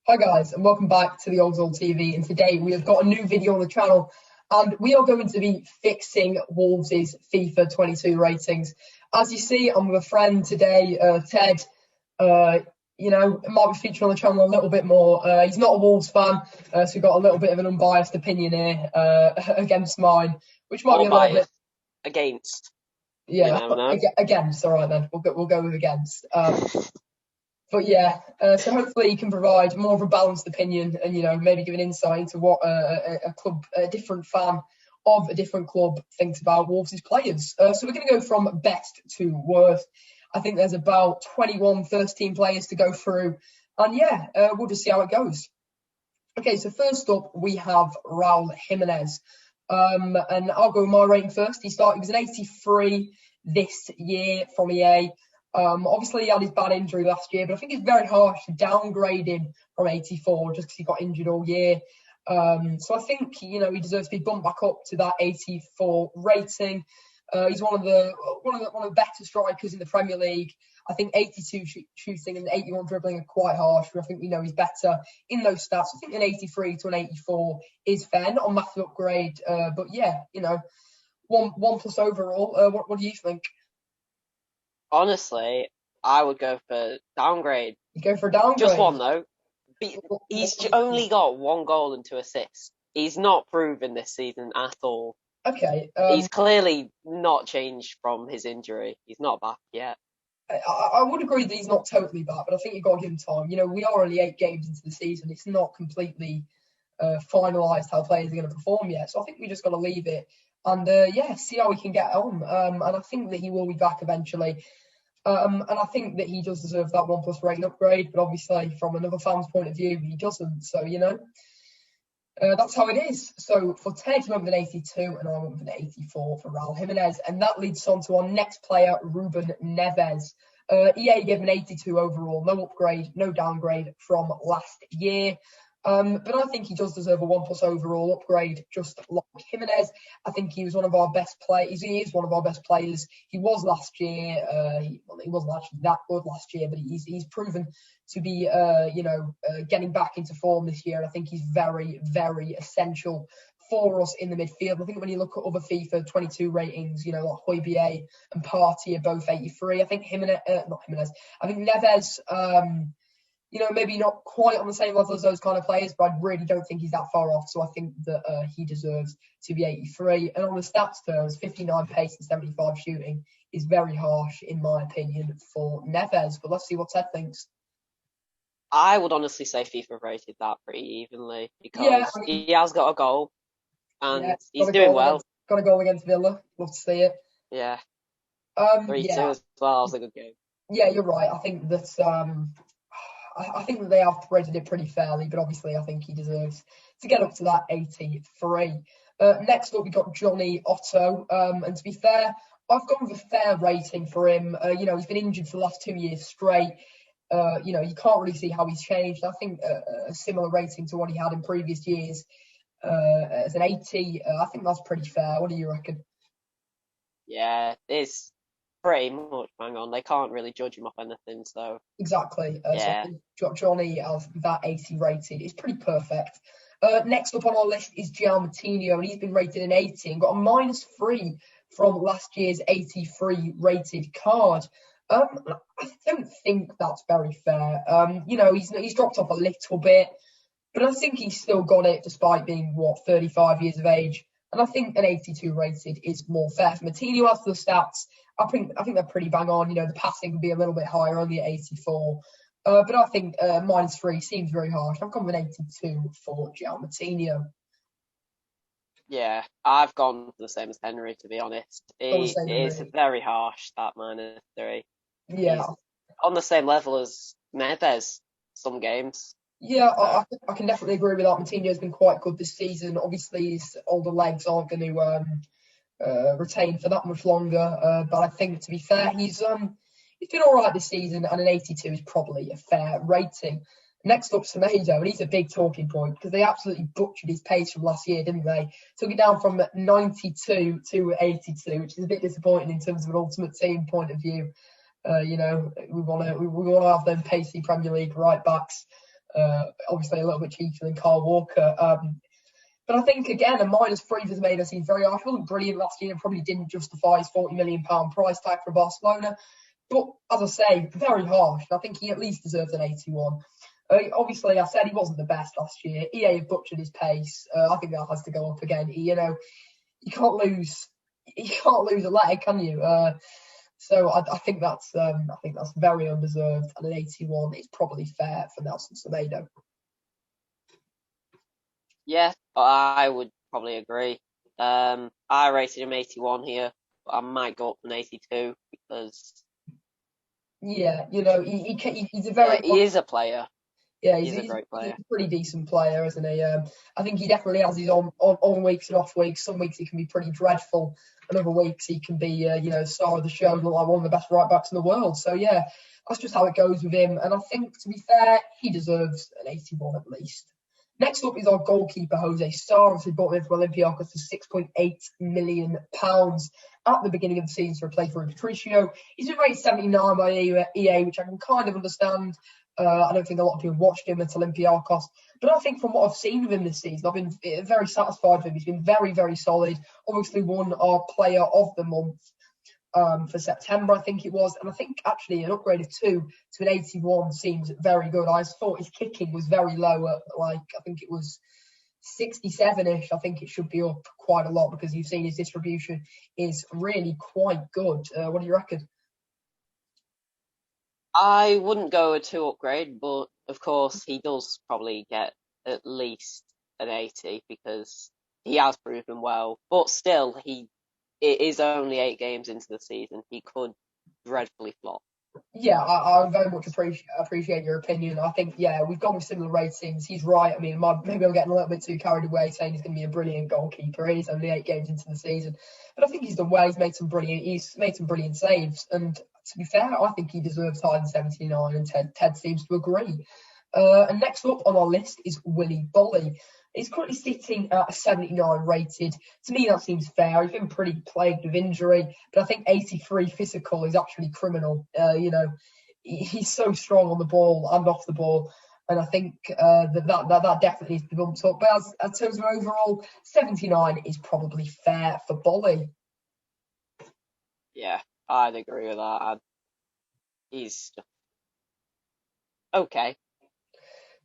Hi guys, and welcome back to the OTTO TV. And today we have got a new video on the channel, and we are going to be fixing Wolves' FIFA 22 ratings. As you see, I'm with a friend today, Ted. Might be featuring on the channel a little bit more. He's not a Wolves fan, so we've got a little bit of an unbiased opinion here against mine, which might be a little bit against. Yeah, against. All right then, we'll go with against. But yeah, so hopefully you can provide more of a balanced opinion and, maybe give an insight into what a different fan of a different club thinks about Wolves' players. So we're going to go from best to worst. I think there's about 21 first-team players to go through. And yeah, we'll just see how it goes. Okay, so first up, we have RAUL Jimenez. And I'll go with my rating first. He was an 83 this year from EA. Obviously, he had his bad injury last year, but I think it's very harsh to downgrade him from 84 just because he got injured all year. So I think, he deserves to be bumped back up to that 84 rating. He's one of the better strikers in the Premier League. I think 82 shooting and 81 dribbling are quite harsh, but I think we know he's better in those stats. I think an 83 to an 84 is fair, not a massive upgrade, but yeah, one plus overall. What do you think? Honestly, I would go for downgrade. You go for downgrade? Just one, though. He's only got 1 goal and 2 assists. He's not proven this season at all. Okay. He's clearly not changed from his injury. He's not back yet. I would agree that he's not totally back, but I think you've got to give him time. We are only 8 games into the season. It's not completely finalised how players are going to perform yet. So I think we just got to leave it and, see how we can get on. And I think that he will be back eventually. And I think that he does deserve that 1+ rating upgrade, but obviously from another fan's point of view, he doesn't. So, that's how it is. So for Ted, he went with an 82 and I went with an 84 for RAUL Jimenez. And that leads on to our next player, RUBEN NEVES. EA gave him an 82 overall, no upgrade, no downgrade from last year. But I think he does deserve a 1+ overall upgrade, just like Jimenez. I think he was one of our best players. He is one of our best players. He was last year. He wasn't actually that good last year, but he's proven to be, getting back into form this year. And I think he's very, very essential for us in the midfield. I think when you look at other FIFA 22 ratings, like Højbjerg and Partey are both 83. I think I think Neves, maybe not quite on the same level as those kind of players, but I really don't think he's that far off. So I think that he deserves to be 83. And on the stats terms, 59 pace and 75 shooting is very harsh, in my opinion, for Neves. But let's see what Ted thinks. I would honestly say FIFA rated that pretty evenly because he has got a goal and he's doing well. Got a goal against Villa. Love to see it. Yeah. 3-2 as well. That was a good game. Yeah, you're right. I think that I think that they have rated it pretty fairly, but obviously I think he deserves to get up to that 83. Next up, we got JONNY OTTO. And to be fair, I've gone with a fair rating for him. He's been injured for the last 2 years straight. You can't really see how he's changed. I think a similar rating to what he had in previous years as an 80. I think that's pretty fair. What do you reckon? Yeah, it's pretty much bang on. They can't really judge him off anything, so exactly. So JONNY as that 80 rated is pretty perfect. Next up on our list is MOUTINHO, and he's been rated an 80 and got a -3 from last year's 83 rated card. I don't think that's very fair. He's dropped off a little bit, but I think he's still got it despite being 35 years of age. And I think an 82 rated is more fair for MOUTINHO. As for the stats, I think they're pretty bang on. The passing could be a little bit higher, only at 84. But I think -3 seems very harsh. I've gone with an 82 for MOUTINHO. Yeah, I've gone for the same as Henry, to be honest. It is very harsh, that -3. Yeah. He's on the same level as Neves some games. Yeah, I can definitely agree with that. MOUTINHO's been quite good this season. Obviously, his older legs aren't going to retain for that much longer. But I think, to be fair, he's been all right this season, and an 82 is probably a fair rating. Next up, SEMEDO, and he's a big talking point because they absolutely butchered his pace from last year, didn't they? Took it down from 92 to 82, which is a bit disappointing in terms of an ultimate team point of view. We want to have them pacey Premier League right backs. Obviously a little bit cheaper than Kyle Walker. But I think, again, a -3 for Semedo seems very harsh. He wasn't brilliant last year and probably didn't justify his £40 million price tag for Barcelona. But, as I say, very harsh. I think he at least deserves an 81. Obviously, I said he wasn't the best last year. EA have butchered his pace. I think that has to go up again. You can't lose a leg, can you? So I think that's very undeserved, and an 81 is probably fair for Nelson Semedo. Yeah, I would probably agree. I rated him 81 here, but I might go up to an 82 because. Yeah, he's a very. He is a player. Yeah, he's a great player. He's a pretty decent player, isn't he? I think he definitely has his on weeks and off weeks. Some weeks he can be pretty dreadful, and other weeks he can be, star of the show, like one of the best right backs in the world. So yeah, that's just how it goes with him. And I think, to be fair, he deserves an 81 at least. Next up is our goalkeeper, Jose Sá, who bought him from Olympiacos for £6.8 million at the beginning of the season to replace Rui Patricio. He's been rated 79 by EA, which I can kind of understand. I don't think a lot of people watched him at Olympiacos, but I think from what I've seen of him this season, I've been very satisfied with him. He's been very, very solid. Obviously won our Player of the Month for September, I think it was. And I think actually an upgrade of 2 to an 81 seems very good. I thought his kicking was very low at, I think it was 67-ish. I think it should be up quite a lot because you've seen his distribution is really quite good. What do you reckon? I wouldn't go a 2 upgrade, but of course he does probably get at least an 80 because he has proven well. But still, it is only 8 games into the season. He could dreadfully flop. Yeah, I very much appreciate your opinion. I think, we've gone with similar ratings. He's right. I mean, maybe I'm getting a little bit too carried away saying he's going to be a brilliant goalkeeper. He's only 8 games into the season. But I think he's done well. He's made some brilliant saves. And to be fair, I think he deserves higher than 79, and Ted seems to agree. And next up on our list is Willy Boly. He's currently sitting at a 79 rated. To me, that seems fair. He's been pretty plagued with injury, but I think 83 physical is actually criminal. He's so strong on the ball and off the ball, and I think that definitely needs to be bumped up. But as in terms of overall, 79 is probably fair for Boly. Yeah, I'd agree with that. He's okay.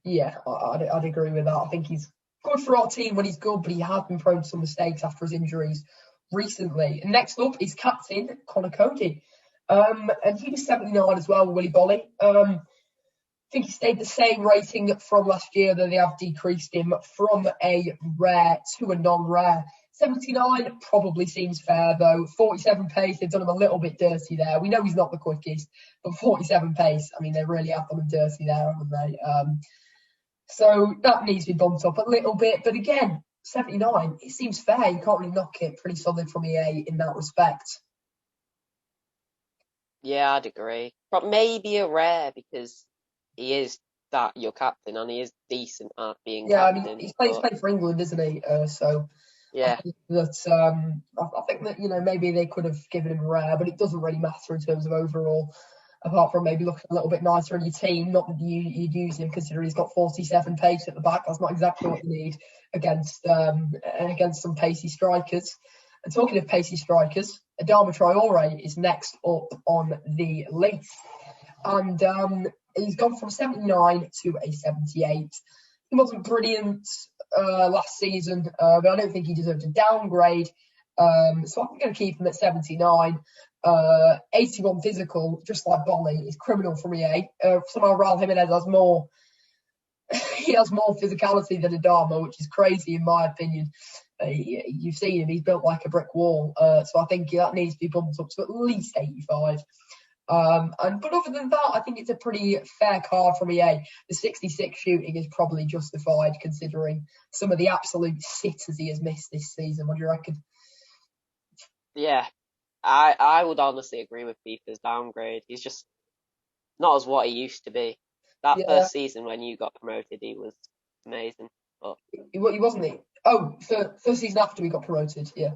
Yeah, I'd agree with that. I think he's good for our team when he's good, but he has been prone to some mistakes after his injuries recently. And next up is captain Conor COADY. And he was 79 as well, Willy Boly. I think he stayed the same rating from last year, though they have decreased him from a rare to a non-rare. 79 probably seems fair, though. 47 pace, they've done him a little bit dirty there. We know he's not the quickest, but 47 pace, I mean, they really have done him dirty there, haven't they? So that needs to be bumped up a little bit. But again, 79, it seems fair. You can't really knock it. Pretty solid from EA in that respect. Yeah, I'd agree. But maybe a rare because he is your captain and he is decent at being captain. I mean, he's played for England, isn't he? So yeah. I think that, maybe they could have given him a rare, but it doesn't really matter in terms of overall. Apart from maybe looking a little bit nicer in your team, not that you'd use him considering he's got 47 pace at the back. That's not exactly what you need against some pacey strikers. And talking of pacey strikers, ADAMA TRAORE is next up on the list. And he's gone from 79 to a 78. He wasn't brilliant last season, but I don't think he deserved a downgrade. So I'm going to keep him at 79. 81 physical, just like Boly, is criminal from EA. Somehow Raul Jimenez has more physicality than Adama, which is crazy in my opinion. You've seen him, he's built like a brick wall. So I think that needs to be bumped up to at least 85. But other than that, I think it's a pretty fair card from EA. The 66 shooting is probably justified considering some of the absolute sitters he has missed this season. What do you reckon? Yeah, I would honestly agree with FIFA's downgrade. He's just not as what he used to be. That first season when you got promoted, he was amazing. But he wasn't he? Oh, first season after we got promoted, yeah.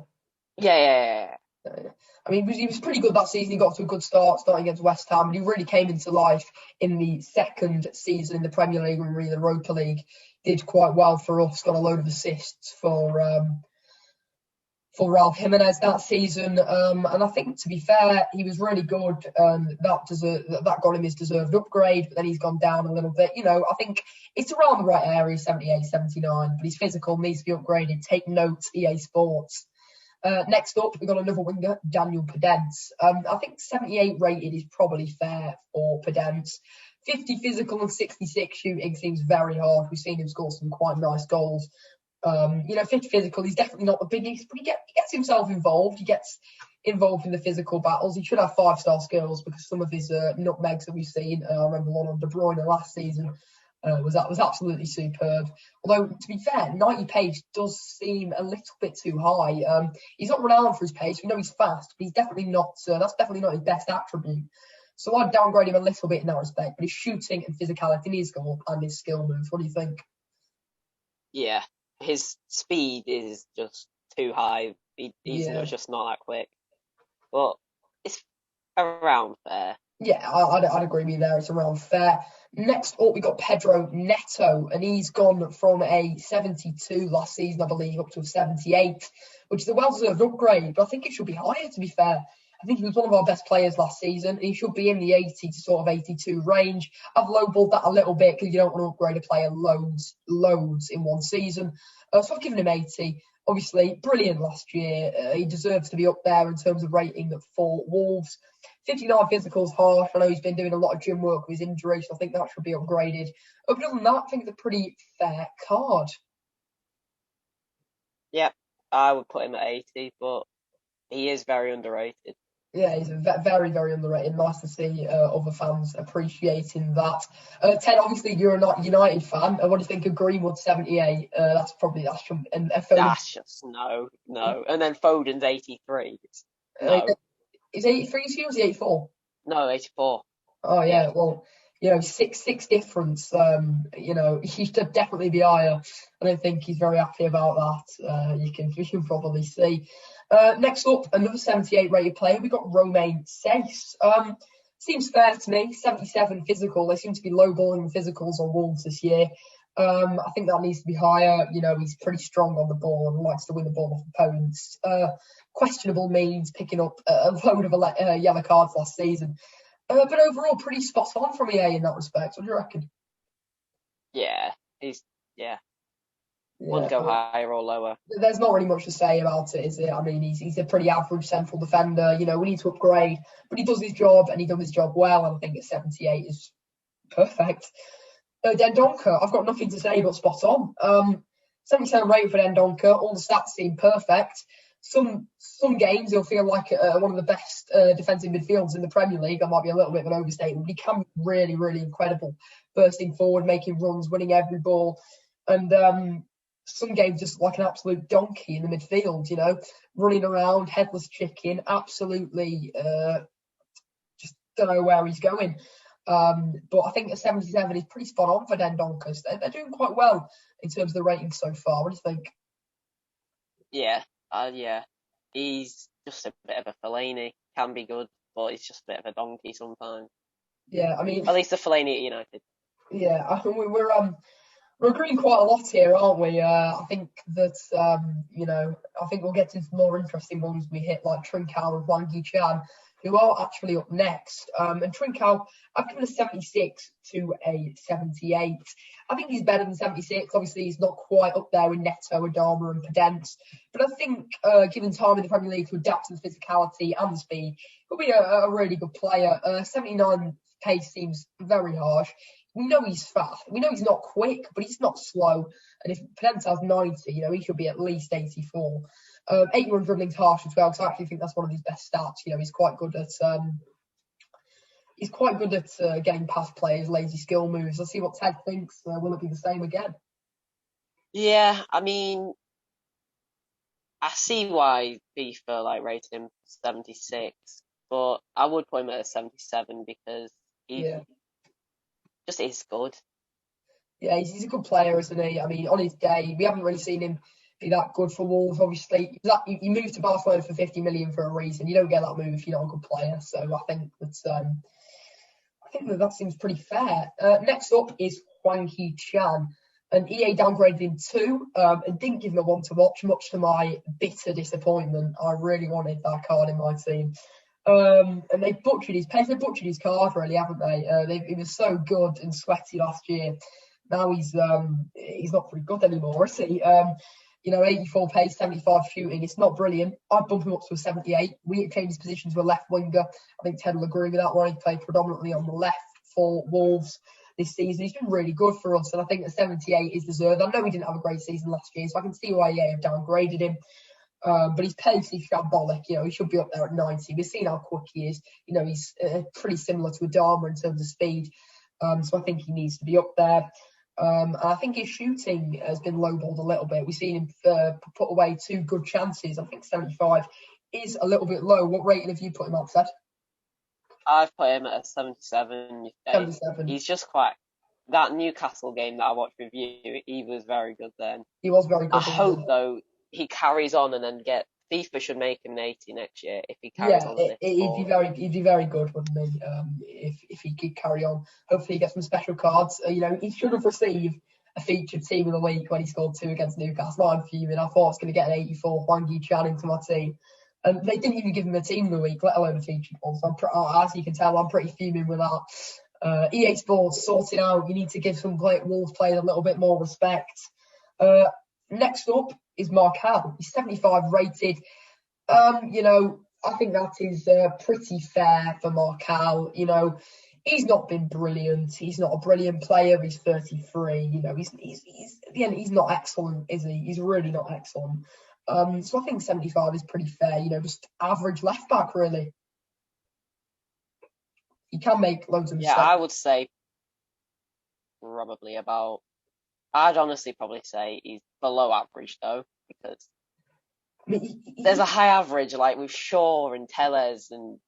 Yeah. I mean, he was pretty good that season. He got to a good start, starting against West Ham, but he really came into life in the second season in the Premier League and really the Europa League. Did quite well for us, got a load of assists for Raul Jimenez that season. And I think, to be fair, he was really good. That got him his deserved upgrade, but then he's gone down a little bit. You know, I think it's around the right area, 78, 79, but he's physical, needs to be upgraded. Take note, EA Sports. Next up, we've got another winger, Daniel PODENCE. I think 78 rated is probably fair for PODENCE. 50 physical and 66 shooting seems very hard. We've seen him score some quite nice goals. 50 physical, he's definitely not the biggest, but he gets himself involved. He gets involved in the physical battles. He should have 5-star skills because some of his nutmegs that we've seen, I remember one on De Bruyne last season, was absolutely superb. Although, to be fair, 90 pace does seem a little bit too high. He's not renowned for his pace. We know he's fast, but he's definitely not. That's definitely not his best attribute. So I'd downgrade him a little bit in that respect. But his shooting and physicality in his goal and his skill moves. What do you think? Yeah, his speed is just too high. He's just not that quick. But it's around fair. Yeah, I'd agree with you there. It's around fair. Next up, we got Pedro Neto, and he's gone from a 72 last season, I believe, up to a 78, which is a well-deserved upgrade. But I think it should be higher, to be fair. I think he was one of our best players last season. He should be in the 80 to sort of 82 range. I've lowballed that a little bit because you don't want to upgrade a player loads in one season. So I've given him 80. Obviously, brilliant last year. He deserves to be up there in terms of rating for Wolves. 59 physicals harsh. I know he's been doing a lot of gym work with his injury, so I think that should be upgraded. But other than that, I think it's a pretty fair card. Yep, I would put him at 80, but he is very underrated. Yeah, he's very, very underrated. Nice to see other fans appreciating that. Ted, obviously, you're a United fan. What do you think of Greenwood 78? That's just no. And then Foden's 83. No. Is 83 to you or is he 84? No, 84. Oh, yeah. Well, six difference. He should definitely be higher. I don't think he's very happy about that. You can probably see. Next up, another 78 rated player. We got ROMAIN. Seems fair to me. 77 physical. They seem to be lowballing the physicals on Wolves this year. I think that needs to be higher. He's pretty strong on the ball and likes to win the ball off opponents. Questionable means picking up a load of yellow cards last season. But overall, pretty spot on from EA in that respect. What do you reckon? Yeah, wouldn't go higher or lower. There's not really much to say about it, is it? I mean, he's a pretty average central defender. We need to upgrade, but he does his job and he does his job well. And I think at 78 is perfect. DENDONCKER, I've got nothing to say but spot on. 77 rating for DENDONCKER. All the stats seem perfect. Some games he'll feel like one of the best defensive midfielders in the Premier League. That might be a little bit of an overstatement, but he can be really, really incredible. Bursting forward, making runs, winning every ball. And some games just like an absolute donkey in the midfield, running around, headless chicken, absolutely just don't know where he's going. But I think a 77 is pretty spot on for DENDONKER. They're doing quite well in terms of the ratings so far. What do you think? Yeah. He's just a bit of a Fellaini. Can be good, but he's just a bit of a donkey sometimes. Yeah, I mean, at least the Fellaini at United. Yeah, I think we're agreeing quite a lot here, aren't we? I think that I think we'll get to some more interesting ones we hit, like TRINCAO and HWANG, who are actually up next. And TRINCAO, I've given a 76 to a 78. I think he's better than 76. Obviously, he's not quite up there with NETO, ADAMA and PODENCE. But I think, given time in the Premier League to adapt to the physicality and the speed, he'll be a really good player. 79 pace seems very harsh. We know he's fast. We know he's not quick, but he's not slow. And if PODENCE has 90, he should be at least 84. 81 dribbling's harsh as well, because I actually think that's one of his best stats. He's quite good at getting past players, lazy skill moves. Let's see what Ted thinks. Will it be the same again? Yeah, I mean, I see why FIFA rated him 76, but I would put him at a 77 because he just is good. Yeah, he's a good player, isn't he? I mean, on his day, we haven't really seen him be that good for Wolves. Obviously, he moved to Barcelona for 50 million for a reason. You don't get that move if you're not a good player. So I think that seems pretty fair. Next up is Hwang Hee-chan. And EA downgraded him too, and didn't give him a one to watch, much to my bitter disappointment. I really wanted that card in my team. And they butchered his card, really, haven't they? He was so good and sweaty last year. Now he's not very good anymore, is he? 84 pace, 75 shooting. It's not brilliant. I'd bump him up to a 78. We changed his position to a left winger. I think Ted will agree with that one. He played predominantly on the left for Wolves this season. He's been really good for us, and I think the 78 is deserved. I know he didn't have a great season last year, so I can see why EA have downgraded him. But his pace is shambolic. He should be up there at 90. We've seen how quick he is. He's pretty similar to ADAMA in terms of speed. So I think he needs to be up there. And I think his shooting has been lowballed a little bit. We've seen him put away 2 good chances. I think 75 is a little bit low. What rating have you put him up, Ted? I've put him at a 77. 77. He's just quite... That Newcastle game that I watched with you, he was very good then. He was very good. I hope, though, he carries on and then FIFA should make him an 80 next year if he carries on. He'd be very good, wouldn't he? If he could carry on. Hopefully he gets some special cards. He should have received a featured team of the week when he scored 2 against Newcastle. I'm fuming. I thought I was going to get an 84 Hwang Hee-chan into my team. And they didn't even give him a team of the week, let alone a featured one. So as you can tell, I'm pretty fuming with that. EA Sports sorted out. You need to give some Wolves players a little bit more respect. Next up is MARCAL. He's 75 rated. I think that is pretty fair for MARCAL. He's not been brilliant. He's not a brilliant player. He's 33. He's not excellent, is he? He's really not excellent. So I think 75 is pretty fair. Just average left back, really. He can make loads of mistakes. Yeah, I would say probably about... I'd honestly probably say he's below average, though, because there's a high average, like with Shaw and Tellez and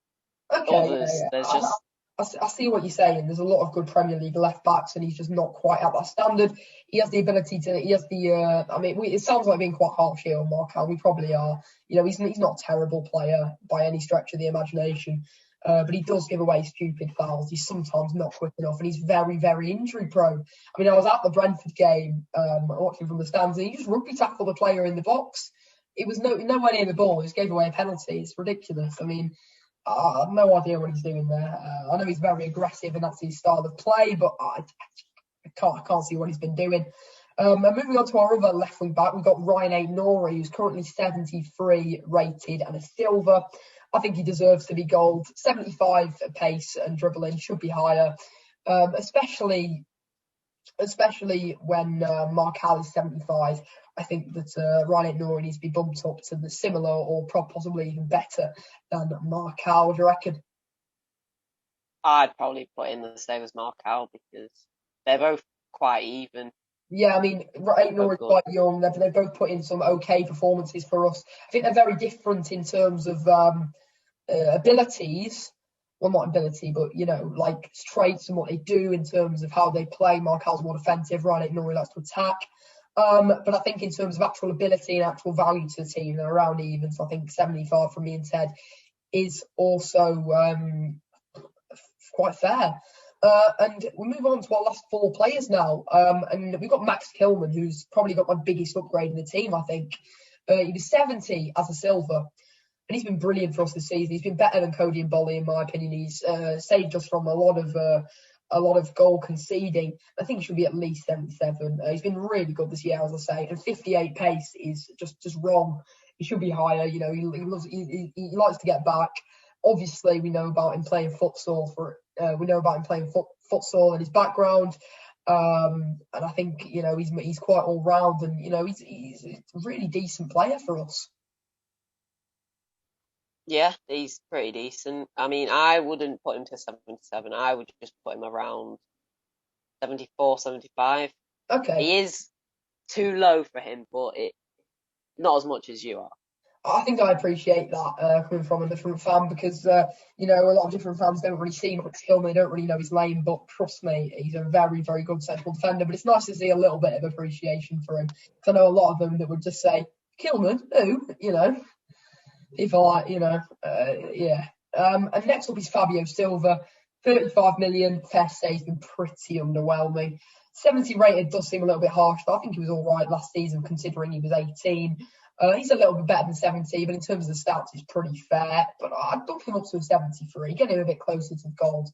others. Yeah. There's just... I see what you're saying. There's a lot of good Premier League left backs, and he's just not quite at that standard. He has the ability to. He has the. It sounds like being quite harsh here on MARCAL. We probably are. He's not a terrible player by any stretch of the imagination, but he does give away stupid fouls. He's sometimes not quick enough, and he's very, very injury prone. I was at the Brentford game, watching from the stands, and he just rugby tackled a player in the box. It was nowhere near the ball. He just gave away a penalty. It's ridiculous. I have no idea what he's doing there. I know he's very aggressive and that's his style of play, but I can't see what he's been doing. And moving on to our other left wing back, we've got Ryan AIT-NOURI, who's currently 73 rated and a silver. I think he deserves to be gold. 75 pace and dribbling should be higher, especially when MARCAL is 75. I think that Ryan AIT-NOURI needs to be bumped up to the similar or possibly even better than MARCAL. What do you reckon? I'd probably put in the same as MARCAL because they're both quite even. Yeah, AIT-NOURI is quite young. They both put in some okay performances for us. I think they're very different in terms of abilities. Well, not ability, but, like traits and what they do in terms of how they play. MARCAL's more defensive. Ryan AIT-NOURI likes to attack. But I think in terms of actual ability and actual value to the team, they're around even. So I think 75 from me and Ted is also quite fair. And we move on to our last 4 players now. And we've got Max KILMAN, who's probably got my biggest upgrade in the team, I think. He was 70 as a silver. And he's been brilliant for us this season. He's been better than COADY and BOLY, in my opinion. He's saved us from a lot of goal conceding. I think he should be at least 77. He's been really good this year, as I say. And 58 pace is just wrong. He should be higher. He likes to get back. Obviously, we know about him playing futsal futsal and his background. And I think he's quite all round, and he's a really decent player for us. Yeah, he's pretty decent. I wouldn't put him to 77. I would just put him around 74, 75. Okay. He is too low for him, but not as much as you are. I think I appreciate that coming from a different fan because, you know, a lot of different fans don't really see Max Kilman, they don't really know his name, but trust me, he's a very, very good central defender. But it's nice to see a little bit of appreciation for him because I know a lot of them that would just say, Kilman, who? You know, people like, you know, yeah. And next up is Fabio Silva, 35 million. Fair to say he's been pretty underwhelming. 70 rated does seem a little bit harsh, but I think he was all right last season considering he was 18. He's a little bit better than 70, but in terms of the stats, he's pretty fair. But I'd dump him up to a 73, get him a bit closer to the goals.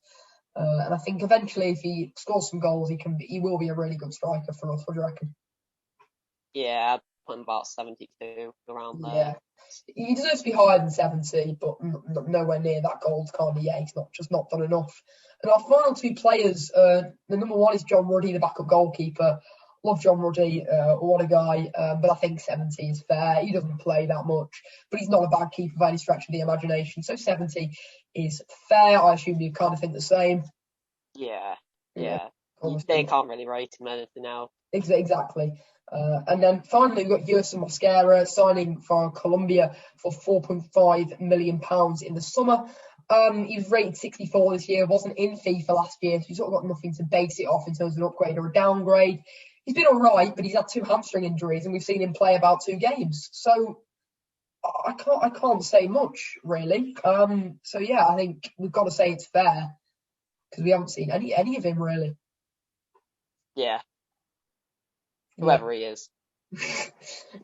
And I think eventually, if he scores some goals, he will be a really good striker for us. What do you reckon? Yeah, I'd put him about 72 around there. Yeah, he deserves to be higher than 70, but nowhere near that goal to kind of, yeah, he's not done enough. And our final two players, the number one is John Ruddy, the backup goalkeeper. Love John Ruddy, what a guy, but I think 70 is fair. He doesn't play that much, but he's not a bad keeper by any stretch of the imagination. So 70 is fair. I assume you kind of think the same. Yeah. They can't really rate him anything else. Exactly. And then finally, we've got Yerson Mosquera signing for Colombia for £4.5 million in the summer. He was rated 64 this year, wasn't in FIFA last year, so he's sort of got nothing to base it off in terms of an upgrade or a downgrade. He's been all right, but he's had 2 hamstring injuries, and we've seen him play about 2 games. So I can't say much really. So yeah, I think we've got to say it's fair because we haven't seen any of him really. Yeah. Whoever he is. He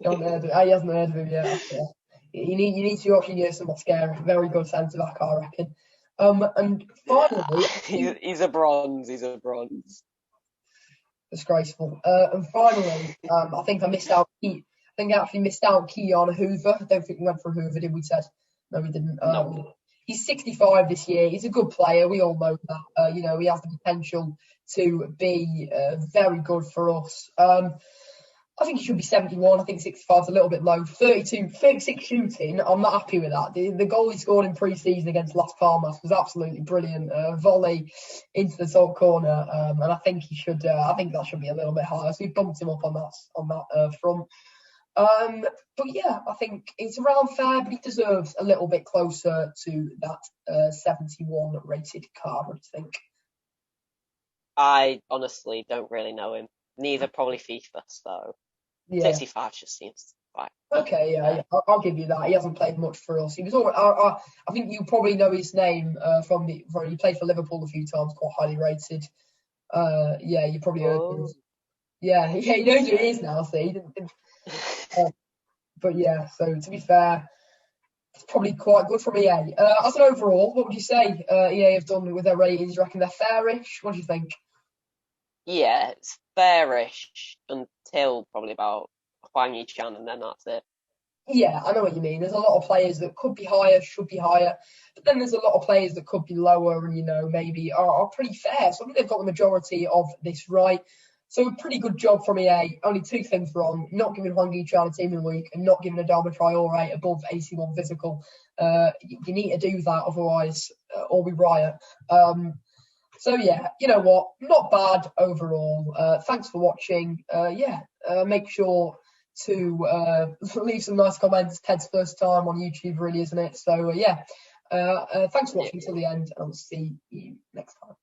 hasn't heard of him yet. Yeah. You need to watch Yerson Mosquera. Very good centre back, I reckon. And finally, he's a bronze. Disgraceful. And finally, I think I missed out. I think I actually missed out Keon Hoover. I don't think we went for Hoover, did we, Ted? No, we didn't. No. He's 65 this year. He's a good player. We all know that. You know, he has the potential to be very good for us. I think he should be 71. I think 65 is a little bit low. 36 shooting. I'm not happy with that. The goal he scored in pre-season against Las Palmas was absolutely brilliant. Volley into the top corner, and I think he should. I think that should be a little bit higher. So we bumped him up on that front. But yeah, I think it's around fair, but he deserves a little bit closer to that 71 rated card. What do you think? I honestly don't really know him. Neither probably FIFA, so yeah. 65 just seems right. Okay, yeah, I'll give you that. He hasn't played much for us. He was all. I think you probably know his name from he played for Liverpool a few times, quite highly rated. Yeah, you probably heard him. Yeah, he knows who he is now. See, he didn't. But yeah, so to be fair, it's probably quite good from EA. As an overall, what would you say EA have done with their ratings? You reckon they're fairish? What do you think? Yeah, it's fairish until probably about HWANG and then that's it. Yeah, I know what you mean. There's a lot of players that could be higher, should be higher, but then there's a lot of players that could be lower and, you know, maybe are pretty fair. So I think they've got the majority of this right. So a pretty good job from EA. Only 2 things wrong: not giving HWANG a team in the week and not giving ADAMA TRAORE above AC1 physical. You need to do that, otherwise, or we riot. So yeah, you know what? Not bad overall. Thanks for watching. Make sure to leave some nice comments. Ted's first time on YouTube, really, isn't it? So thanks for watching till the end, and I'll see you next time.